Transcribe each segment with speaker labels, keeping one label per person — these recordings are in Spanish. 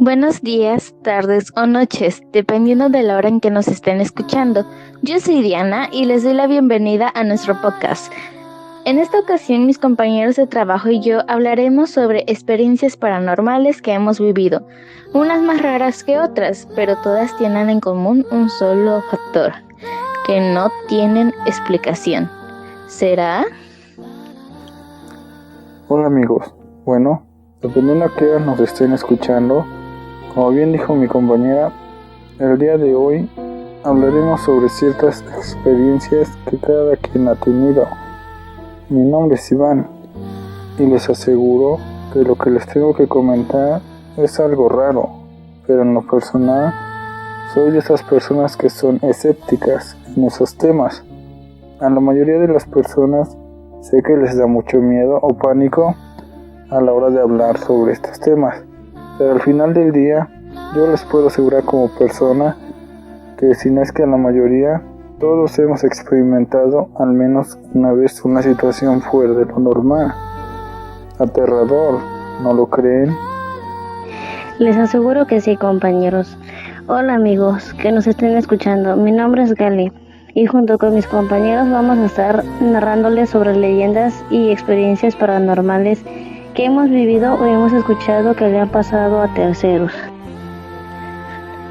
Speaker 1: Buenos días, tardes o noches, dependiendo de la hora en que nos estén escuchando. Yo soy Diana y les doy la bienvenida a nuestro podcast. En esta ocasión, mis compañeros de trabajo y yo hablaremos sobre experiencias paranormales que hemos vivido, unas más raras que otras, pero todas tienen en común un solo factor, que no tienen explicación. ¿Será?
Speaker 2: Hola amigos, dependiendo a qué hora nos estén escuchando, como bien dijo mi compañera, el día de hoy hablaremos sobre ciertas experiencias que cada quien ha tenido. Mi nombre es Iván y les aseguro que lo que les tengo que comentar es algo raro, pero en lo personal soy de esas personas que son escépticas en esos temas. A la mayoría de las personas sé que les da mucho miedo o pánico a la hora de hablar sobre estos temas, pero al final del día yo les puedo asegurar como persona que si no es que a la mayoría, todos hemos experimentado al menos una vez una situación fuera de lo normal. Aterrador, ¿no lo creen?
Speaker 3: Les aseguro que sí, compañeros. Hola amigos que nos estén escuchando, mi nombre es Gali y junto con mis compañeros vamos a estar narrándoles sobre leyendas y experiencias paranormales que hemos vivido o hemos escuchado que le han pasado a terceros.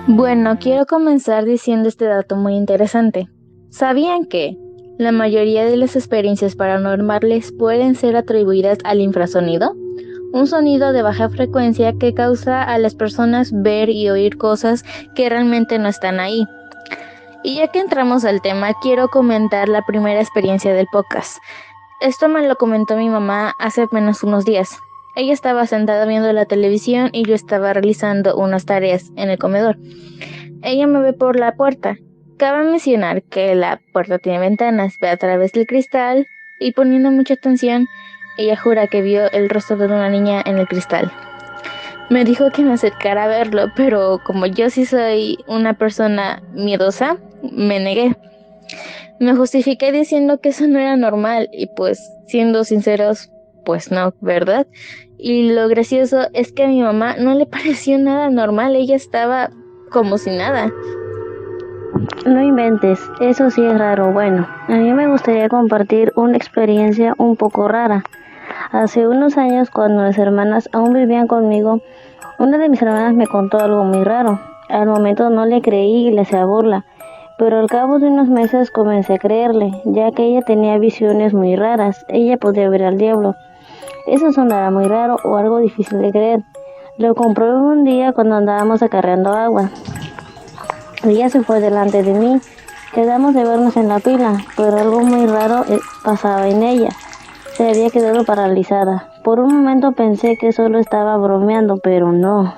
Speaker 1: Bueno, quiero comenzar diciendo este dato muy interesante. ¿Sabían que la mayoría de las experiencias paranormales pueden ser atribuidas al infrasonido? Un sonido de baja frecuencia que causa a las personas ver y oír cosas que realmente no están ahí. Y ya que entramos al tema, quiero comentar la primera experiencia del podcast. Esto me lo comentó mi mamá hace apenas unos días. Ella estaba sentada viendo la televisión y yo estaba realizando unas tareas en el comedor. Ella me ve por la puerta. Cabe mencionar que la puerta tiene ventanas, ve a través del cristal y poniendo mucha atención, ella jura que vio el rostro de una niña en el cristal. Me dijo que me acercara a verlo, pero como yo sí soy una persona miedosa, me negué. Me justifiqué diciendo que eso no era normal y pues siendo sinceros, pues no, ¿verdad? Y lo gracioso es que a mi mamá no le pareció nada normal, ella estaba como si nada.
Speaker 3: No inventes, eso sí es raro. Bueno, a mí me gustaría compartir una experiencia un poco rara. Hace unos años, cuando las hermanas aún vivían conmigo, una de mis hermanas me contó algo muy raro. Al momento no le creí y le hacía burla, pero al cabo de unos meses comencé a creerle, ya que ella tenía visiones muy raras. Ella podía ver al diablo. Eso sonará muy raro o algo difícil de creer. Lo comprobé un día cuando andábamos acarreando agua. Ella se fue delante de mí. Quedamos de vernos en la pila, pero algo muy raro pasaba en ella. Se había quedado paralizada. Por un momento pensé que solo estaba bromeando, pero no.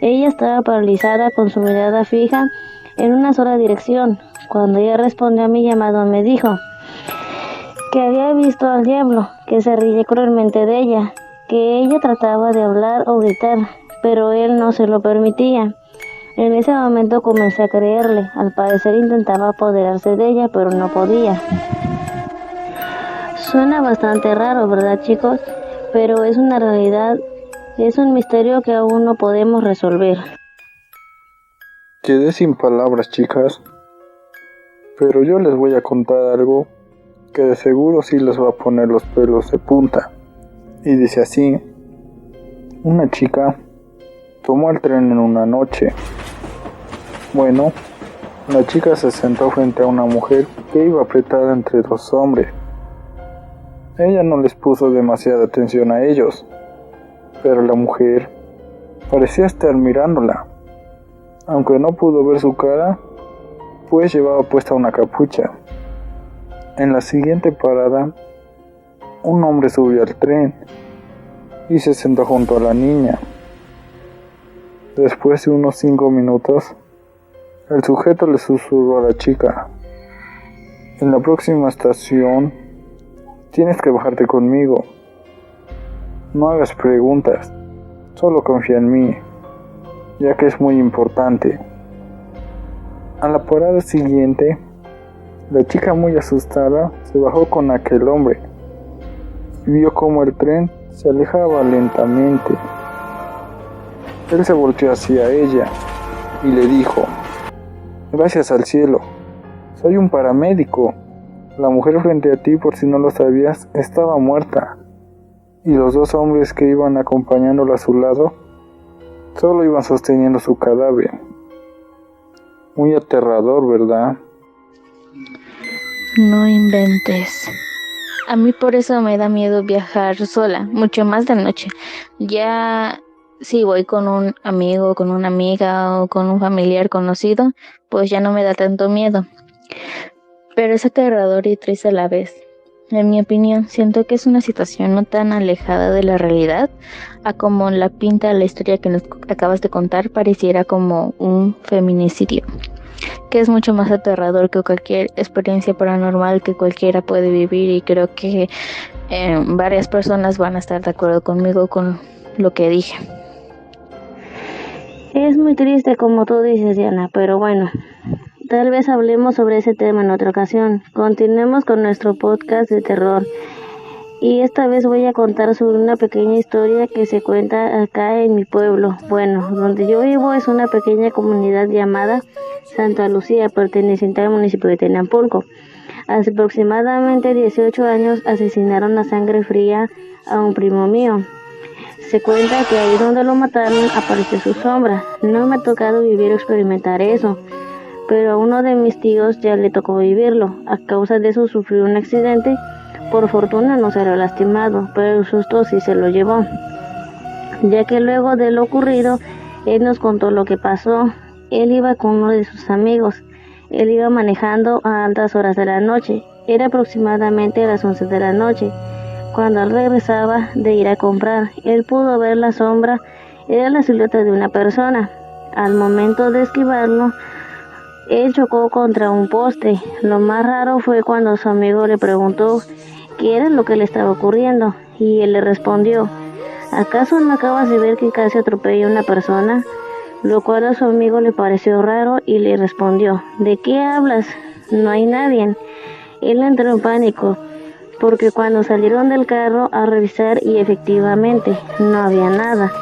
Speaker 3: Ella estaba paralizada con su mirada fija en una sola dirección. Cuando ella respondió a mi llamado me dijo que había visto al diablo, que se reía cruelmente de ella, que ella trataba de hablar o gritar, pero él no se lo permitía. En ese momento comencé a creerle. Al parecer intentaba apoderarse de ella, pero no podía. Suena bastante raro, ¿verdad, chicos? Pero es una realidad, es un misterio que aún no podemos resolver.
Speaker 2: Quedé sin palabras, chicas, pero yo les voy a contar algo que de seguro sí les va a poner los pelos de punta. Y dice así: una chica tomó el tren en una noche. La chica se sentó frente a una mujer que iba apretada entre dos hombres. Ella no les puso demasiada atención a ellos, pero la mujer parecía estar mirándola. Aunque no pudo ver su cara, pues llevaba puesta una capucha. En la siguiente parada, un hombre subió al tren y se sentó junto a la niña. Después de unos 5 minutos, el sujeto le susurró a la chica: en la próxima estación tienes que bajarte conmigo. No hagas preguntas, solo confía en mí, ya que es muy importante. A la parada siguiente, la chica, muy asustada, se bajó con aquel hombre y vio cómo el tren se alejaba lentamente. Él se volteó hacia ella y le dijo: «Gracias al cielo, soy un paramédico. La mujer frente a ti, por si no lo sabías, estaba muerta, y los dos hombres que iban acompañándola a su lado solo iban sosteniendo su cadáver». Muy aterrador, ¿verdad?
Speaker 1: No inventes. A mí por eso me da miedo viajar sola, mucho más de noche. Ya si voy con un amigo, con una amiga o con un familiar conocido, pues ya no me da tanto miedo. Pero es aterrador y triste a la vez. En mi opinión, siento que es una situación no tan alejada de la realidad a como la pinta la historia que nos acabas de contar pareciera como un feminicidio, que es mucho más aterrador que cualquier experiencia paranormal que cualquiera puede vivir, y creo que varias personas van a estar de acuerdo conmigo con lo que dije.
Speaker 3: Es muy triste como tú dices, Diana, pero bueno, tal vez hablemos sobre ese tema en otra ocasión. Continuemos con nuestro podcast de terror. Y esta vez voy a contar sobre una pequeña historia que se cuenta acá en mi pueblo. Bueno, donde yo vivo es una pequeña comunidad llamada Santa Lucía, perteneciente al municipio de Tenapulco. Hace aproximadamente 18 años asesinaron a sangre fría a un primo mío. Se cuenta que ahí donde lo mataron apareció su sombra. No me ha tocado vivir o experimentar eso, pero a uno de mis tíos ya le tocó vivirlo. A causa de eso sufrió un accidente. Por fortuna no salió lastimado, pero el susto sí se lo llevó, ya que luego de lo ocurrido, él nos contó lo que pasó. Él iba con uno de sus amigos. Él iba manejando a altas horas de la noche. Era aproximadamente las 11 de la noche. Cuando él regresaba de ir a comprar, él pudo ver la sombra. Era la silueta de una persona. Al momento de esquivarlo, él chocó contra un poste. Lo más raro fue cuando su amigo le preguntó qué era lo que le estaba ocurriendo, y él le respondió: ¿acaso no acabas de ver que casi atropelló a una persona? Lo cual a su amigo le pareció raro y le respondió: ¿de qué hablas? No hay nadie. Él entró en pánico, porque cuando salieron del carro a revisar, y efectivamente no había nada.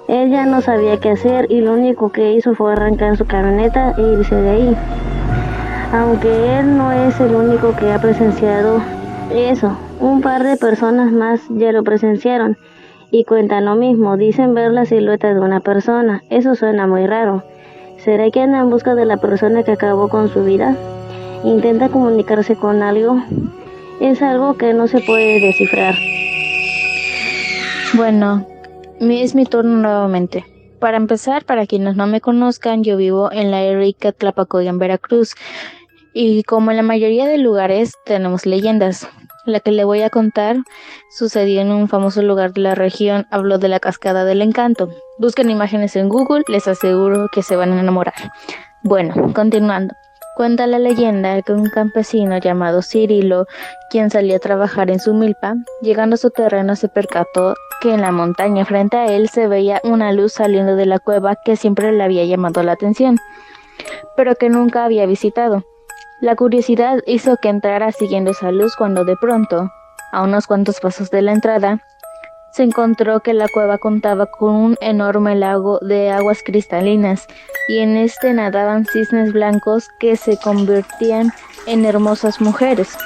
Speaker 3: Él ya no sabía qué hacer y lo único que hizo fue arrancar su camioneta e irse de ahí. Aunque él no es el único que ha presenciado eso, un par de personas más ya lo presenciaron y cuentan lo mismo. Dicen ver la silueta de una persona. Eso suena muy raro. ¿Será que anda en busca de la persona que acabó con su vida? ¿Intenta comunicarse con algo? Es algo que no se puede descifrar.
Speaker 1: Bueno, es mi turno nuevamente. Para empezar, para quienes no me conozcan, yo vivo en la rica Tlapacoya, en Veracruz, y como en la mayoría de lugares tenemos leyendas. La que le voy a contar sucedió en un famoso lugar de la región. Hablo de la Cascada del Encanto. Busquen imágenes en Google, les aseguro que se van a enamorar. Bueno, continuando. Cuenta la leyenda que un campesino llamado Cirilo, quien salía a trabajar en su milpa, llegando a su terreno se percató que en la montaña frente a él se veía una luz saliendo de la cueva que siempre le había llamado la atención, pero que nunca había visitado. La curiosidad hizo que entrara siguiendo esa luz cuando de pronto, a unos cuantos pasos de la entrada, se encontró que la cueva contaba con un enorme lago de aguas cristalinas, y en este nadaban cisnes blancos que se convertían en hermosas mujeres.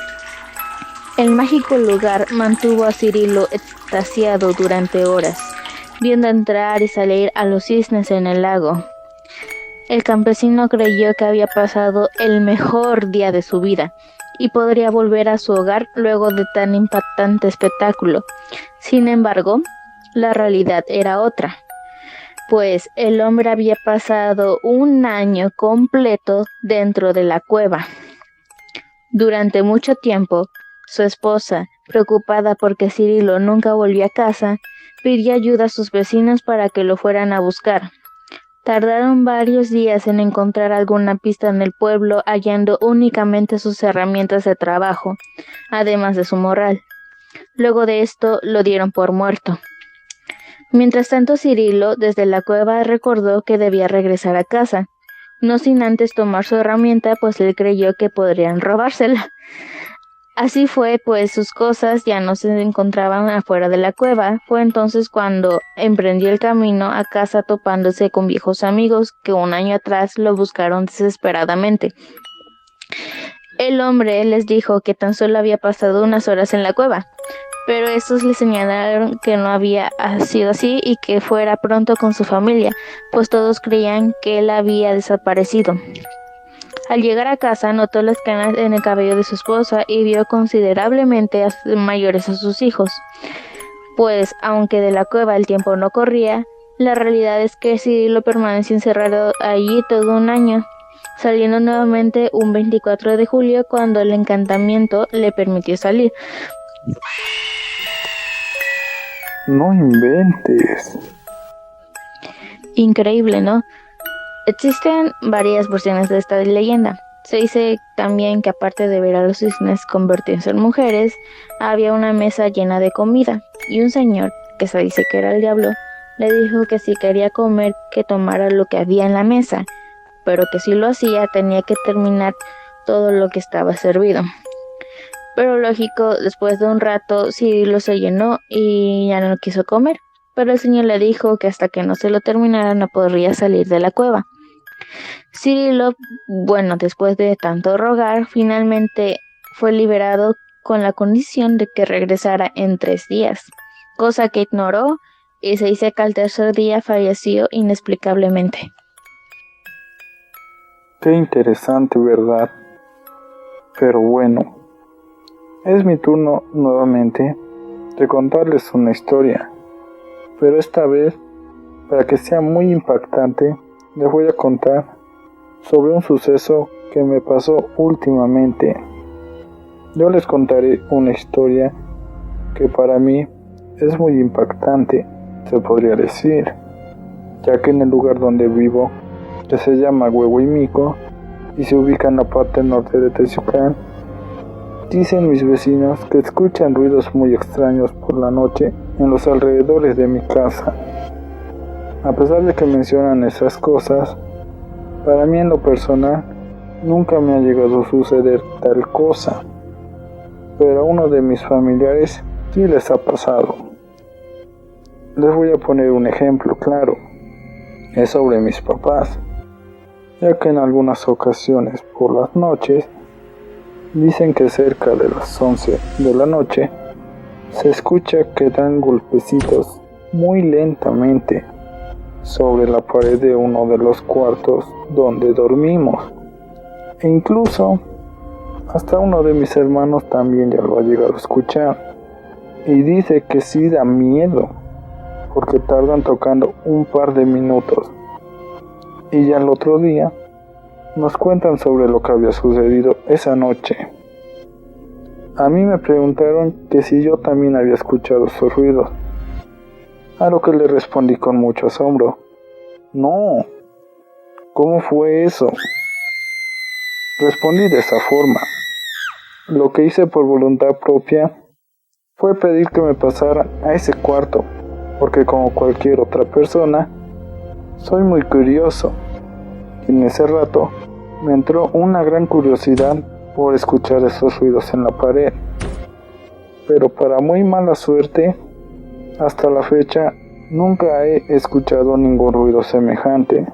Speaker 1: El mágico lugar mantuvo a Cirilo extasiado durante horas, viendo entrar y salir a los cisnes en el lago. El campesino creyó que había pasado el mejor día de su vida y podría volver a su hogar luego de tan impactante espectáculo. Sin embargo, la realidad era otra, pues el hombre había pasado un año completo dentro de la cueva. Durante mucho tiempo, su esposa, preocupada porque Cirilo nunca volvió a casa, pidió ayuda a sus vecinos para que lo fueran a buscar. Tardaron varios días en encontrar alguna pista en el pueblo, hallando únicamente sus herramientas de trabajo, además de su morral. Luego de esto, lo dieron por muerto. Mientras tanto, Cirilo, desde la cueva, recordó que debía regresar a casa, no sin antes tomar su herramienta, pues él creyó que podrían robársela. Así fue, pues sus cosas ya no se encontraban afuera de la cueva. Fue entonces cuando emprendió el camino a casa topándose con viejos amigos que un año atrás lo buscaron desesperadamente. El hombre les dijo que tan solo había pasado unas horas en la cueva, pero estos le señalaron que no había sido así y que fuera pronto con su familia, pues todos creían que él había desaparecido. Al llegar a casa notó las canas en el cabello de su esposa y vio considerablemente mayores a sus hijos. Pues, aunque de la cueva el tiempo no corría, la realidad es que Cirilo permaneció encerrado allí todo un año, saliendo nuevamente un 24 de julio cuando el encantamiento le permitió salir.
Speaker 2: No inventes.
Speaker 1: Increíble, ¿no? Existen varias versiones de esta leyenda. Se dice también que aparte de ver a los cisnes convertirse en mujeres, había una mesa llena de comida, y un señor, que se dice que era el diablo, le dijo que si quería comer, que tomara lo que había en la mesa, pero que si lo hacía tenía que terminar todo lo que estaba servido. Pero lógico, después de un rato, Cirilo se llenó y ya no quiso comer, pero el señor le dijo que hasta que no se lo terminara no podría salir de la cueva. Cirilo, bueno, después de tanto rogar, finalmente fue liberado con la condición de que regresara en 3 días, cosa que ignoró y se dice que al tercer día falleció inexplicablemente.
Speaker 2: Qué interesante, ¿verdad? Pero bueno, es mi turno nuevamente de contarles una historia, pero esta vez, para que sea muy impactante, les voy a contar sobre un suceso que me pasó últimamente. Yo les contaré una historia que para mí es muy impactante, se podría decir, ya que en el lugar donde vivo, que se llama Huehuimico y se ubica en la parte norte de Teciucán, dicen mis vecinos que escuchan ruidos muy extraños por la noche en los alrededores de mi casa. A pesar de que mencionan esas cosas, para mí en lo personal nunca me ha llegado a suceder tal cosa, pero a uno de mis familiares sí les ha pasado. Les voy a poner un ejemplo claro, es sobre mis papás, ya que en algunas ocasiones por las noches dicen que cerca de las 11 de la noche se escucha que dan golpecitos muy lentamente sobre la pared de uno de los cuartos donde dormimos. E incluso hasta uno de mis hermanos también ya lo ha llegado a escuchar. Y dice que sí da miedo, porque tardan tocando un par de minutos. Y ya el otro día nos cuentan sobre lo que había sucedido esa noche. A mí me preguntaron que si yo también había escuchado esos ruidos, a lo que le respondí con mucho asombro: no, ¿cómo fue eso? Respondí de esa forma. Lo que hice por voluntad propia fue pedir que me pasara a ese cuarto, porque como cualquier otra persona, soy muy curioso, y en ese rato me entró una gran curiosidad por escuchar esos ruidos en la pared. Pero para muy mala suerte, hasta la fecha nunca he escuchado ningún ruido semejante.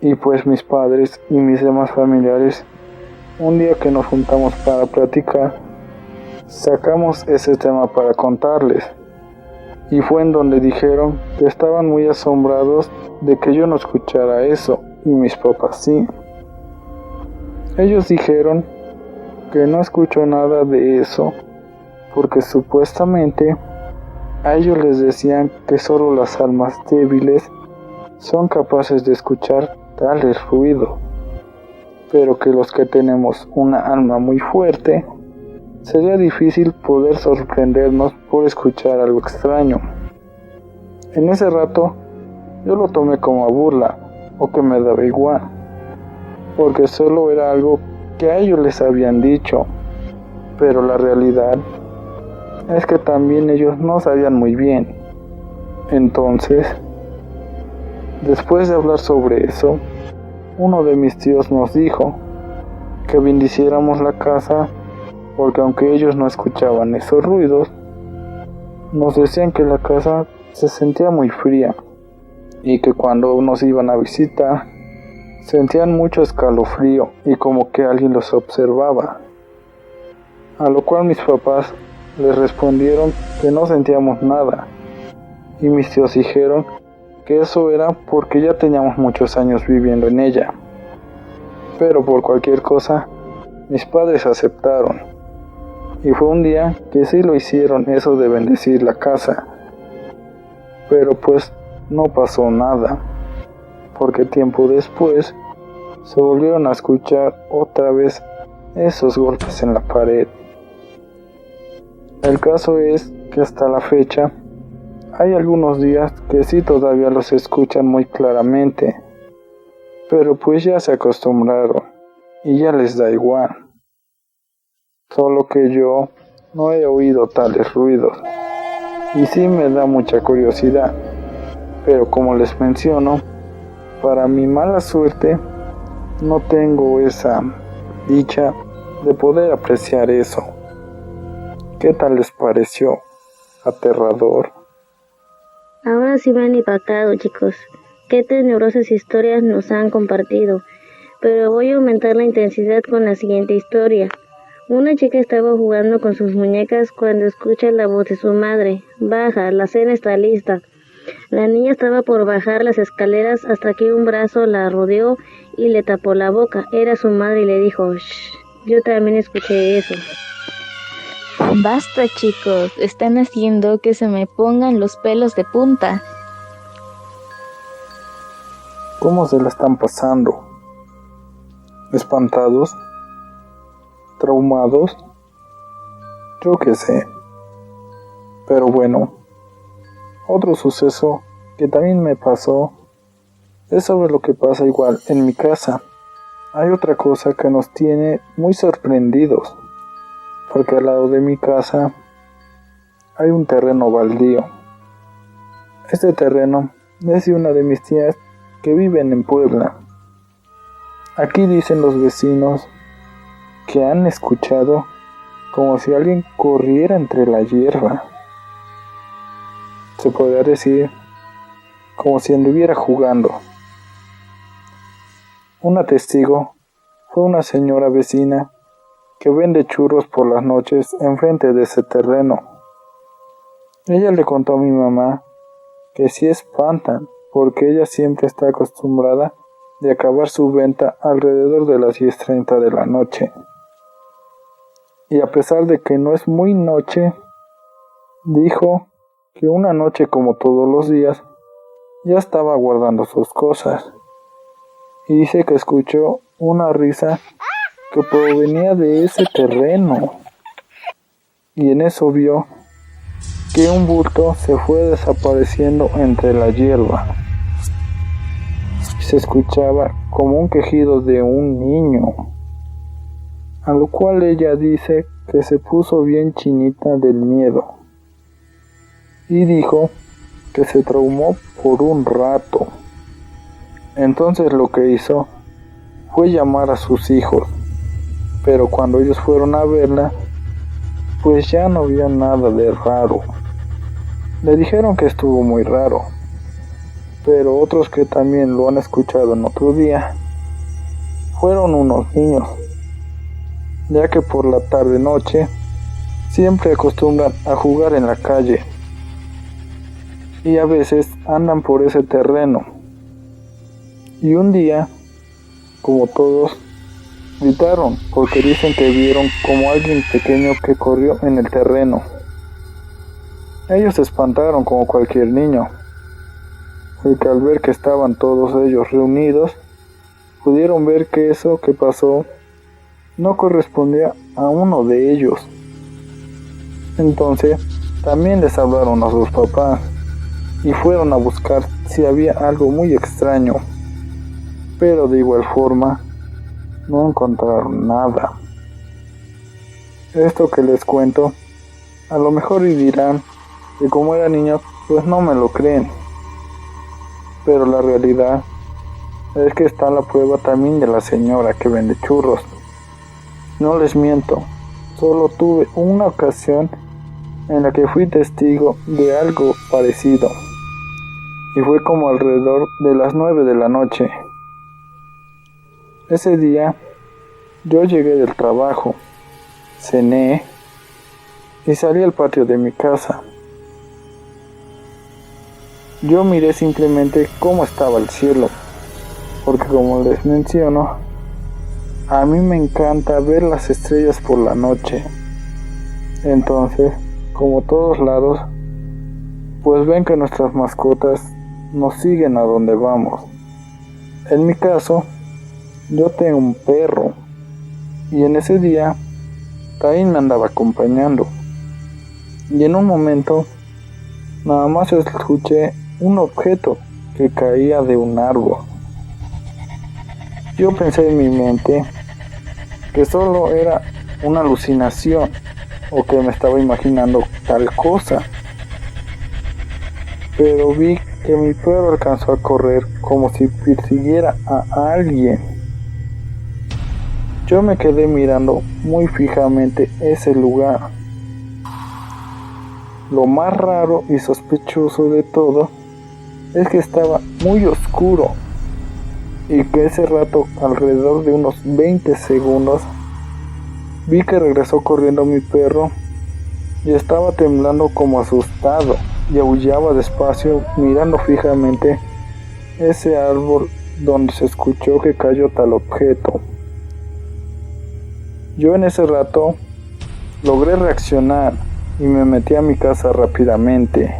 Speaker 2: Y pues mis padres y mis demás familiares, un día que nos juntamos para platicar, sacamos ese tema para contarles. Y fue en donde dijeron que estaban muy asombrados de que yo no escuchara eso, y mis papás sí. Ellos dijeron que no escuchó nada de eso, porque supuestamente a ellos les decían que solo las almas débiles son capaces de escuchar tales ruidos, pero que los que tenemos una alma muy fuerte, sería difícil poder sorprendernos por escuchar algo extraño. En ese rato, yo lo tomé como a burla, o que me daba igual, porque solo era algo que a ellos les habían dicho, pero la realidad es que también ellos no sabían muy bien. Entonces, después de hablar sobre eso, uno de mis tíos nos dijo que bendiciéramos la casa porque aunque ellos no escuchaban esos ruidos, nos decían que la casa se sentía muy fría y que cuando nos iban a visitar sentían mucho escalofrío y como que alguien los observaba. A lo cual mis papás les respondieron que no sentíamos nada y mis tíos dijeron que eso era porque ya teníamos muchos años viviendo en ella. Pero por cualquier cosa, mis padres aceptaron. Y fue un día que sí lo hicieron, eso de bendecir la casa. Pero pues no pasó nada, porque tiempo después se volvieron a escuchar otra vez esos golpes en la pared. El caso es que hasta la fecha hay algunos días que sí todavía los escuchan muy claramente, pero pues ya se acostumbraron y ya les da igual. Solo que yo no he oído tales ruidos y sí me da mucha curiosidad, pero como les menciono, para mi mala suerte no tengo esa dicha de poder apreciar eso. ¿Qué tal les pareció? ¿Aterrador?
Speaker 3: Ahora sí me han impactado, chicos. Qué tenebrosas historias nos han compartido. Pero voy a aumentar la intensidad con la siguiente historia. Una chica estaba jugando con sus muñecas cuando escucha la voz de su madre. Baja, la cena está lista. La niña estaba por bajar las escaleras hasta que un brazo la rodeó y le tapó la boca. Era su madre y le dijo, "Shh, yo también escuché eso".
Speaker 1: Basta, chicos, están haciendo que se me pongan los pelos de punta.
Speaker 2: ¿Cómo se la están pasando? ¿Espantados? ¿Traumados? Yo qué sé. Pero bueno, otro suceso que también me pasó es sobre lo que pasa igual en mi casa. Hay otra cosa que nos tiene muy sorprendidos, porque al lado de mi casa hay un terreno baldío. Este terreno es de una de mis tías que viven en Puebla. Aquí dicen los vecinos que han escuchado como si alguien corriera entre la hierba. Se podría decir como si anduviera jugando. Una testigo fue una señora vecina que vende churros por las noches enfrente de ese terreno. Ella le contó a mi mamá que sí espantan, porque ella siempre está acostumbrada de acabar su venta alrededor de las 10:30 de la noche. Y a pesar de que no es muy noche, dijo que una noche como todos los días, ya estaba guardando sus cosas. Y dice que escuchó una risa que provenía de ese terreno. Y en eso vio que un bulto se fue desapareciendo entre la hierba. Se escuchaba como un quejido de un niño, a lo cual ella dice que se puso bien chinita del miedo y dijo que se traumó por un rato. Entonces lo que hizo fue llamar a sus hijos, pero cuando ellos fueron a verla, pues ya no había nada de raro. Le dijeron que estuvo muy raro, pero otros que también lo han escuchado en otro día fueron unos niños, ya que por la tarde-noche siempre acostumbran a jugar en la calle y a veces andan por ese terreno. Y un día, como todos, gritaron porque dicen que vieron como alguien pequeño que corrió en el terreno. Ellos se espantaron como cualquier niño, porque al ver que estaban todos ellos reunidos, pudieron ver que eso que pasó no correspondía a uno de ellos. Entonces, también les hablaron a sus papás y fueron a buscar si había algo muy extraño, pero de igual forma no encontraron nada. Esto que les cuento, a lo mejor y dirán que como era niño, pues no me lo creen, pero la realidad es que está la prueba también de la señora que vende churros. No les miento, Solo tuve una ocasión en la que fui testigo de algo parecido, y fue como alrededor de las 9 de la noche. Ese día yo llegué del trabajo, cené y salí al patio de mi casa. Yo miré simplemente cómo estaba el cielo, porque como les menciono, a mí me encanta ver las estrellas por la noche. Entonces, como todos lados, pues ven que nuestras mascotas nos siguen a donde vamos. En mi caso, yo tengo un perro, y en ese día, Caín me andaba acompañando. Y en un momento, nada más escuché un objeto que caía de un árbol. Yo pensé en mi mente que solo era una alucinación o que me estaba imaginando tal cosa. Pero vi que mi perro alcanzó a correr como si persiguiera a alguien. Yo me quedé mirando muy fijamente ese lugar. Lo más raro y sospechoso de todo es que estaba muy oscuro y que ese rato, alrededor de unos 20 segundos, vi que regresó corriendo mi perro y estaba temblando como asustado y aullaba despacio mirando fijamente ese árbol donde se escuchó que cayó tal objeto. Yo en ese rato logré reaccionar y me metí a mi casa rápidamente.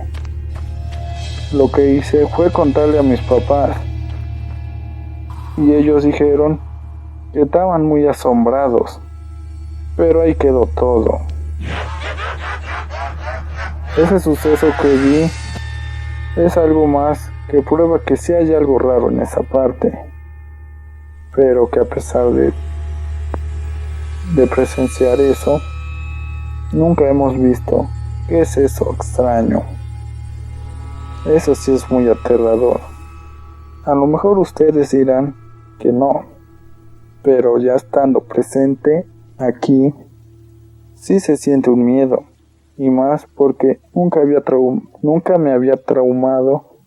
Speaker 2: Lo que hice fue contarle a mis papás y ellos dijeron que estaban muy asombrados, pero ahí quedó todo. Ese suceso que vi es algo más que prueba que sí hay algo raro en esa parte, pero que a pesar de presenciar eso, nunca hemos visto qué es eso extraño. Eso sí es muy aterrador. A lo mejor ustedes dirán que no, pero ya estando presente aquí, sí se siente un miedo, y más porque nunca me había traumado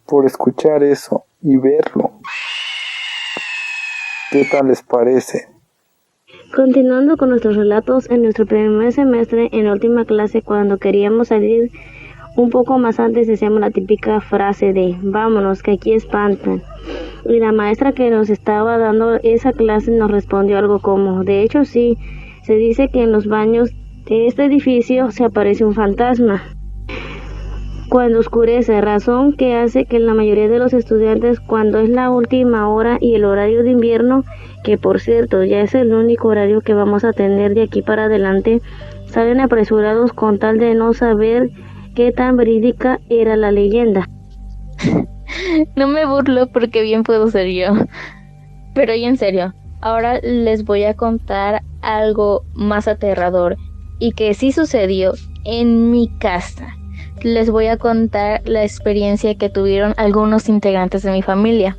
Speaker 2: por escuchar eso y verlo. ¿Qué tal les parece?
Speaker 3: Continuando con nuestros relatos, en nuestro primer semestre, en la última clase, cuando queríamos salir un poco más antes, decíamos la típica frase de vámonos, que aquí espantan. Y la maestra que nos estaba dando esa clase nos respondió algo como, de hecho sí, se dice que en los baños de este edificio se aparece un fantasma cuando oscurece, razón que hace que la mayoría de los estudiantes, cuando es la última hora y el horario de invierno, que por cierto ya es el único horario que vamos a tener de aquí para adelante, salen apresurados con tal de no saber qué tan verídica era la leyenda.
Speaker 1: No me burlo porque bien puedo ser yo. Pero y en serio, ahora les voy a contar algo más aterrador y que sí sucedió en mi casa. Les voy a contar la experiencia que tuvieron algunos integrantes de mi familia.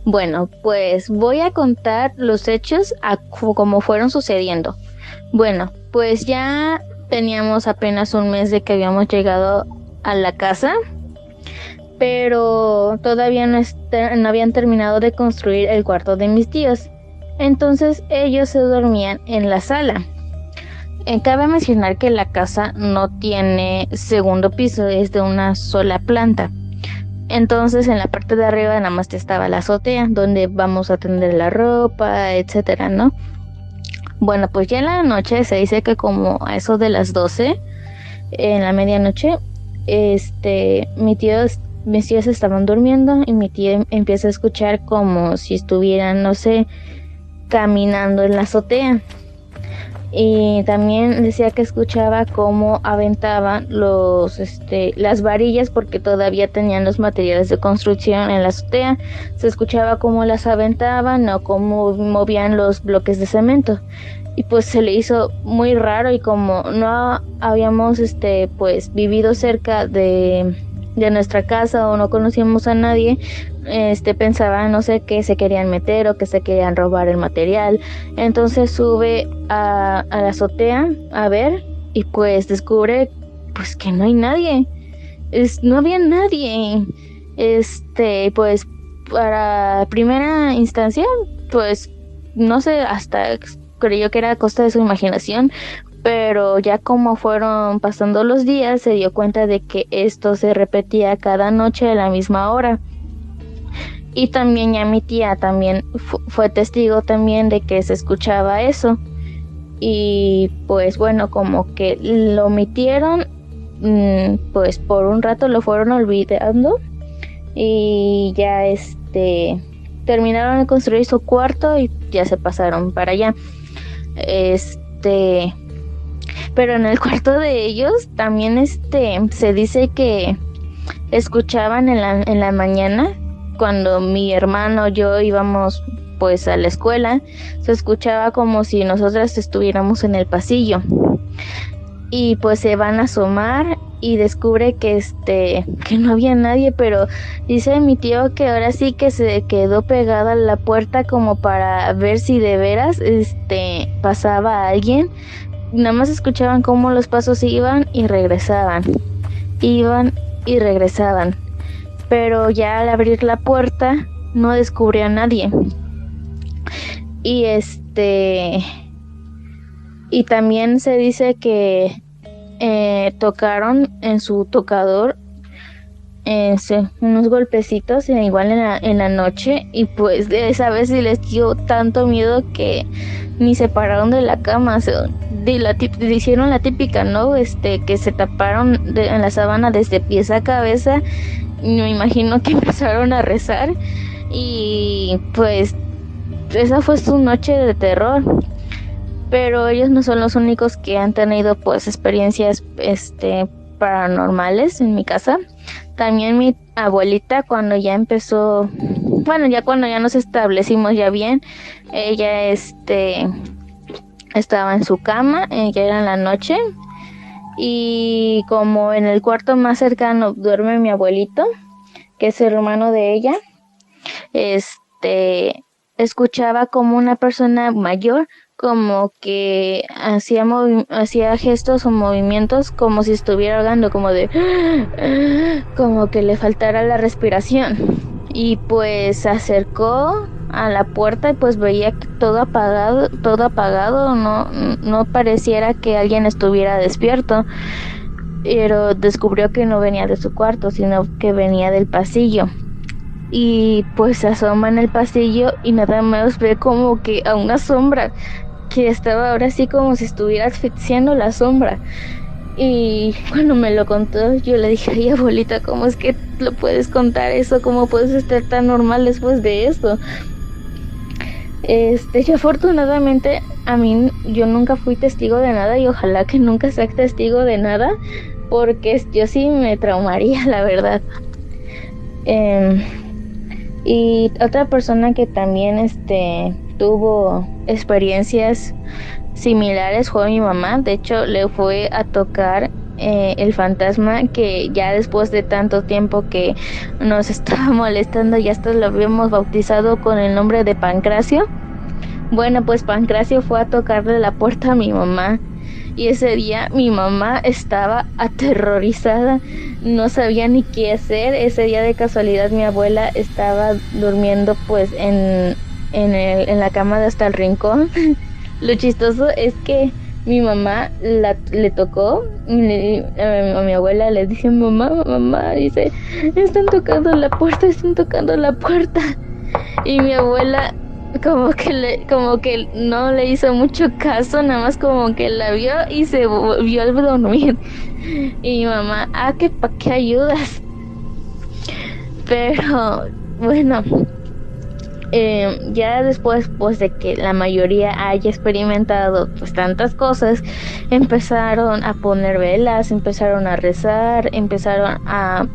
Speaker 1: Bueno, pues voy a contar los hechos como fueron sucediendo. Bueno, pues ya teníamos apenas un mes de que habíamos llegado a la casa, pero todavía no habían terminado de construir el cuarto de mis tíos. Entonces ellos se dormían en la sala. Cabe mencionar que la casa no tiene segundo piso, es de una sola planta. Entonces en la parte de arriba nada más estaba la azotea, donde vamos a tender la ropa, etcétera, ¿no? Bueno, pues ya en la noche se dice que como a eso de las 12, en la medianoche, mis tíos estaban durmiendo y mi tía empieza a escuchar como si estuvieran, no sé, caminando en la azotea. Y también decía que escuchaba cómo aventaban las varillas, porque todavía tenían los materiales de construcción en la azotea. Se escuchaba cómo las aventaban o cómo movían los bloques de cemento. Y pues se le hizo muy raro, y como no habíamos pues vivido cerca de de nuestra casa o no conocíamos a nadie, pensaban, no sé, que se querían meter o que se querían robar el material. Entonces sube a la azotea a ver y pues descubre pues que no hay nadie. No había nadie. Pues para primera instancia, pues no sé, hasta creyó que era a costa de su imaginación, pero ya como fueron pasando los días se dio cuenta de que esto se repetía cada noche a la misma hora. Y también ya mi tía también fue testigo también de que se escuchaba eso. Y pues bueno, como que lo omitieron, pues por un rato lo fueron olvidando y ya terminaron de construir su cuarto y ya se pasaron para allá. Pero en el cuarto de ellos también se dice que escuchaban en la mañana, cuando mi hermano y yo íbamos pues a la escuela, se escuchaba como si nosotras estuviéramos en el pasillo. Y pues se van a asomar y descubre que que no había nadie, pero dice mi tío que ahora sí que se quedó pegada a la puerta como para ver si de veras pasaba alguien. Nada más escuchaban cómo los pasos iban y regresaban, pero ya al abrir la puerta no descubrió a nadie. Y también se dice que tocaron en su tocador unos golpecitos igual en la noche, y pues de esa vez sí les dio tanto miedo que ni se pararon de la cama. Hicieron la típica, ¿no? Que se taparon en la sábana desde pies a cabeza. Me imagino que empezaron a rezar y pues esa fue su noche de terror. Pero ellos no son los únicos que han tenido pues experiencias paranormales en mi casa. También mi abuelita, cuando ya empezó, bueno, ya cuando ya nos establecimos ya bien, ella estaba en su cama, ya era en la noche, y como en el cuarto más cercano duerme mi abuelito, que es el hermano de ella, escuchaba como una persona mayor como que hacía gestos o movimientos como si estuviera ahogando, como que le faltara la respiración. Y pues se acercó a la puerta y pues veía que todo apagado, no pareciera que alguien estuviera despierto, pero descubrió que no venía de su cuarto, sino que venía del pasillo. Y pues se asoma en el pasillo y nada más ve como que a una sombra que estaba ahora sí como si estuviera asfixiando la sombra. Y cuando me lo contó, yo le dije, ay abuelita, ¿cómo es que lo puedes contar eso? ¿Cómo puedes estar tan normal después de eso? Yo afortunadamente, yo nunca fui testigo de nada y ojalá que nunca sea testigo de nada, porque yo sí me traumaría, la verdad. Y otra persona que también tuvo experiencias similares fue mi mamá. De hecho, le fue a tocar el fantasma, que ya después de tanto tiempo que nos estaba molestando, ya hasta lo habíamos bautizado con el nombre de Pancracio. Bueno, pues Pancracio fue a tocarle la puerta a mi mamá. Y ese día mi mamá estaba aterrorizada, no sabía ni qué hacer. Ese día de casualidad mi abuela estaba durmiendo pues en la cama de hasta el rincón. Lo chistoso es que mi mamá le tocó a mi abuela, le dije, mamá, dice, están tocando la puerta. Y mi abuela como que no le hizo mucho caso, nada más como que la vio y se volvió a dormir. Y mi mamá, que ¿para qué ayudas? Pero bueno, ya después pues de que la mayoría haya experimentado pues tantas cosas, empezaron a poner velas, empezaron a rezar, empezaron a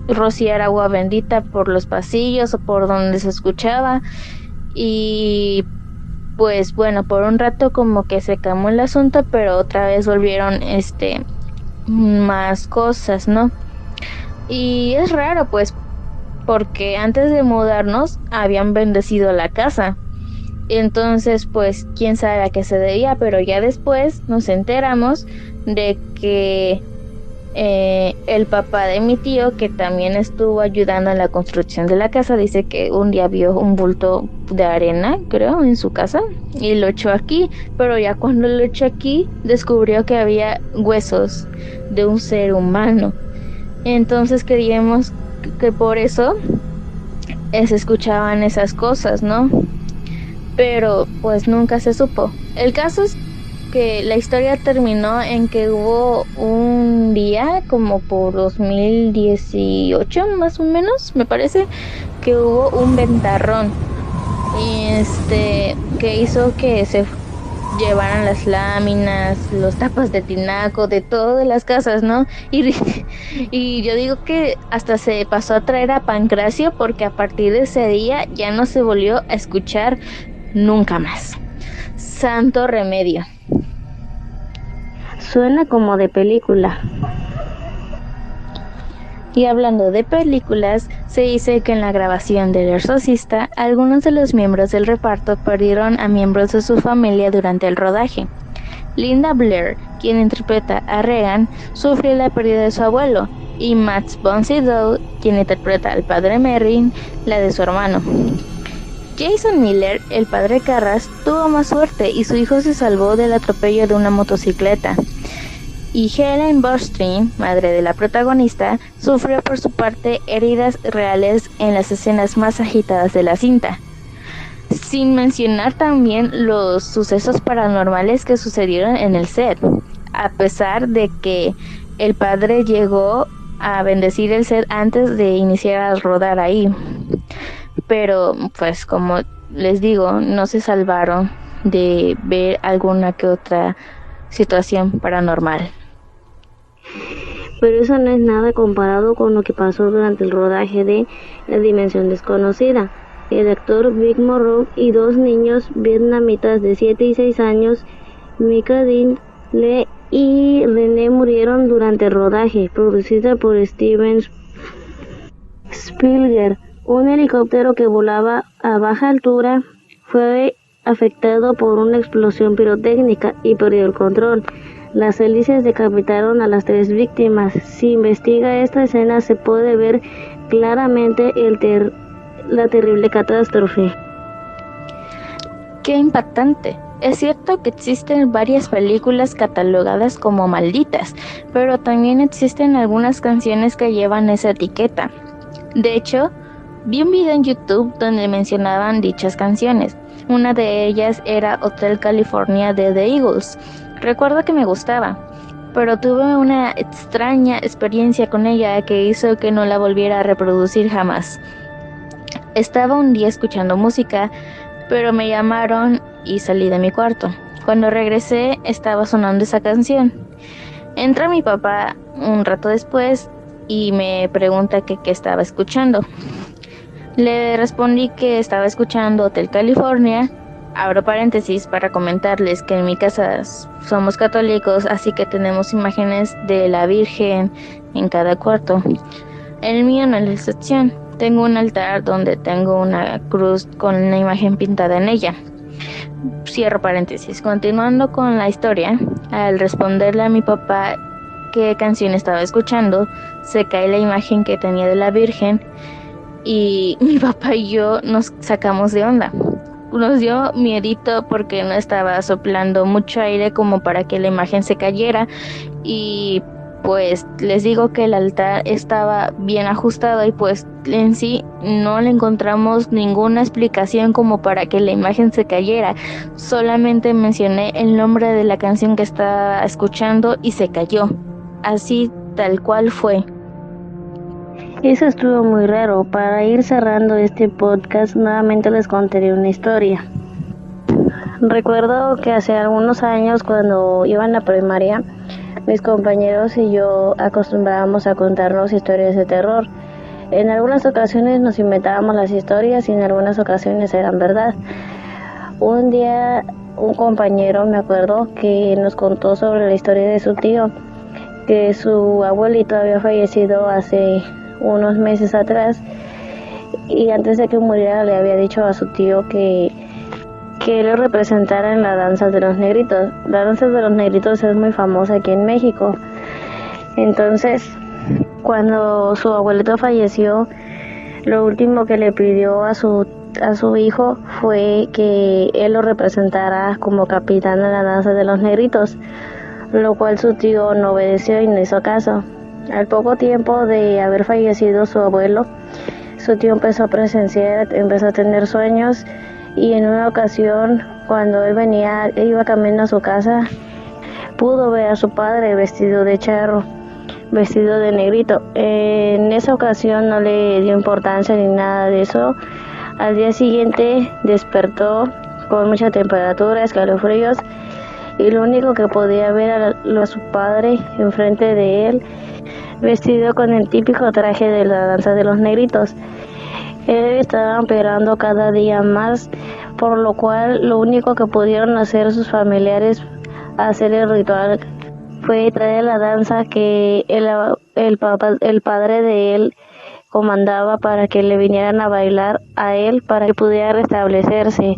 Speaker 1: rociar agua bendita por los pasillos o por donde se escuchaba. Y pues bueno, por un rato como que se calmó el asunto, pero otra vez volvieron más cosas, ¿no? Y es raro, pues, porque antes de mudarnos habían bendecido la casa. Entonces, pues, quién sabe a qué se debía, pero ya después nos enteramos de que el papá de mi tío, que también estuvo ayudando en la construcción de la casa, dice que un día vio un bulto de arena, creo, en su casa y lo echó aquí, pero ya cuando lo echó aquí descubrió que había huesos de un ser humano. Entonces creíamos que por eso se escuchaban esas cosas, ¿no? Pero pues nunca se supo. El caso es que la historia terminó en que hubo un día, como por 2018 más o menos, me parece, que hubo un ventarrón y que hizo que se llevaran las láminas, los tapas de tinaco, de todas las casas, ¿no? Y yo digo que hasta se pasó a traer a Pancracio, porque a partir de ese día ya no se volvió a escuchar nunca más. Santo remedio.
Speaker 3: Suena como de película.
Speaker 1: Y hablando de películas, se dice que en la grabación del Exorcista, algunos de los miembros del reparto perdieron a miembros de su familia durante el rodaje. Linda Blair, quien interpreta a Regan, sufrió la pérdida de su abuelo, y Max von Sydow, quien interpreta al padre Merrin, la de su hermano. Jason Miller, el padre Carras, tuvo más suerte y su hijo se salvó del atropello de una motocicleta. Y Helen Burstyn, madre de la protagonista, sufrió por su parte heridas reales en las escenas más agitadas de la cinta. Sin mencionar también los sucesos paranormales que sucedieron en el set, a pesar de que el padre llegó a bendecir el set antes de iniciar a rodar ahí. Pero pues como les digo, no se salvaron de ver alguna que otra situación paranormal.
Speaker 3: Pero eso no es nada comparado con lo que pasó durante el rodaje de La Dimensión Desconocida. El actor Vic Morrow y dos niños vietnamitas de 7 y 6 años, Mika Dinh Le y René, murieron durante el rodaje, producida por Steven Spielberg. Un helicóptero que volaba a baja altura fue afectado por una explosión pirotécnica y perdió el control. Las hélices decapitaron a las 3 víctimas. Si investiga esta escena se puede ver claramente la terrible catástrofe.
Speaker 1: ¡Qué impactante! Es cierto que existen varias películas catalogadas como malditas, pero también existen algunas canciones que llevan esa etiqueta. De hecho, vi un video en YouTube donde mencionaban dichas canciones. Una de ellas era Hotel California de The Eagles. Recuerdo que me gustaba, pero tuve una extraña experiencia con ella que hizo que no la volviera a reproducir jamás. Estaba un día escuchando música, pero me llamaron y salí de mi cuarto. Cuando regresé estaba sonando esa canción. Entra mi papá un rato después y me pregunta qué estaba escuchando. Le respondí que estaba escuchando Hotel California. Abro paréntesis para comentarles que en mi casa somos católicos, así que tenemos imágenes de la Virgen en cada cuarto. El mío no es la excepción. Tengo un altar donde tengo una cruz con una imagen pintada en ella. Cierro paréntesis. Continuando con la historia, al responderle a mi papá qué canción estaba escuchando, se cae la imagen que tenía de la Virgen y mi papá y yo nos sacamos de onda. Nos dio miedito porque no estaba soplando mucho aire como para que la imagen se cayera, y pues les digo que el altar estaba bien ajustado y pues en sí no le encontramos ninguna explicación como para que la imagen se cayera. Solamente mencioné el nombre de la canción que estaba escuchando y se cayó. Así tal cual fue.
Speaker 3: Eso estuvo muy raro. Para ir cerrando este podcast, nuevamente les contaré una historia. Recuerdo que hace algunos años, cuando iba en la primaria, mis compañeros y yo acostumbrábamos a contarnos historias de terror. En algunas ocasiones nos inventábamos las historias y en algunas ocasiones eran verdad. Un día un compañero, me acuerdo, que nos contó sobre la historia de su tío, que su abuelito había fallecido hace unos meses atrás, y antes de que muriera le había dicho a su tío que él lo representara en la danza de los negritos. La danza de los negritos es muy famosa aquí en México. Entonces, cuando su abuelito falleció, lo último que le pidió a su hijo fue que él lo representara como capitán en la danza de los negritos, lo cual su tío no obedeció y no hizo caso. Al poco tiempo de haber fallecido su abuelo, su tío empezó a tener sueños, y en una ocasión, cuando él iba camino a su casa, pudo ver a su padre vestido de charro, vestido de negrito. En esa ocasión no le dio importancia ni nada de eso. Al día siguiente despertó con mucha temperatura, escalofríos, y lo único que podía ver era a su padre enfrente de él, vestido con el típico traje de la danza de los negritos. Él estaba empeorando cada día más, por lo cual lo único que pudieron hacer sus familiares hacer el ritual fue traer la danza que el padre de él comandaba para que le vinieran a bailar a él para que pudiera restablecerse.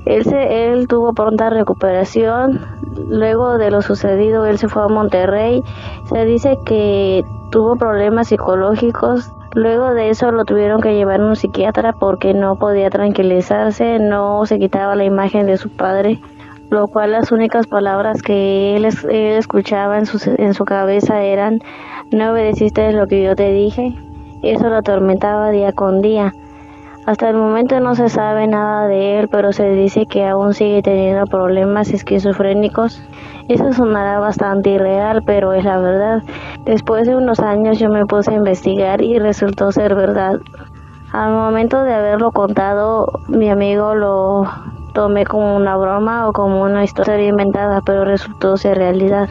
Speaker 3: Él tuvo pronta recuperación. Luego de lo sucedido, él se fue a Monterrey. Se dice que tuvo problemas psicológicos. Luego de eso lo tuvieron que llevar a un psiquiatra porque no podía tranquilizarse, no se quitaba la imagen de su padre, lo cual las únicas palabras que él escuchaba en su cabeza eran: no obedeciste lo que yo te dije. Eso lo atormentaba día con día. Hasta el momento no se sabe nada de él, pero se dice que aún sigue teniendo problemas esquizofrénicos. Eso sonará bastante irreal, pero es la verdad. Después de unos años yo me puse a investigar y resultó ser verdad. Al momento de haberlo contado, mi amigo lo tomé como una broma o como una historia inventada, pero resultó ser realidad.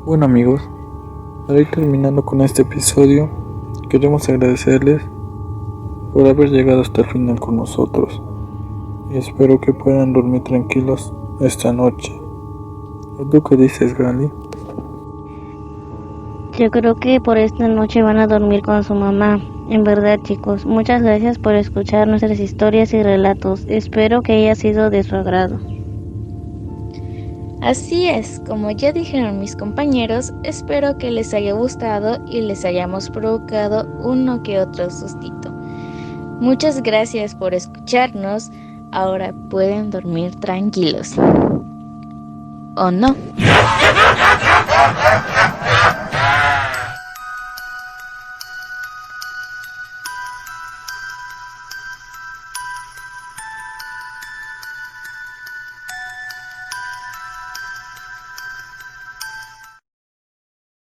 Speaker 2: Bueno amigos, para ir terminando con este episodio, queremos agradecerles por haber llegado hasta el final con nosotros, y espero que puedan dormir tranquilos esta noche. ¿Tú qué dices, Gali?
Speaker 3: Yo creo que por esta noche van a dormir con su mamá. En verdad, chicos, muchas gracias por escuchar nuestras historias y relatos. Espero que haya sido de su agrado.
Speaker 1: Así es, como ya dijeron mis compañeros, espero que les haya gustado y les hayamos provocado uno que otro sustito. Muchas gracias por escucharnos. Ahora pueden dormir tranquilos. ¿O no?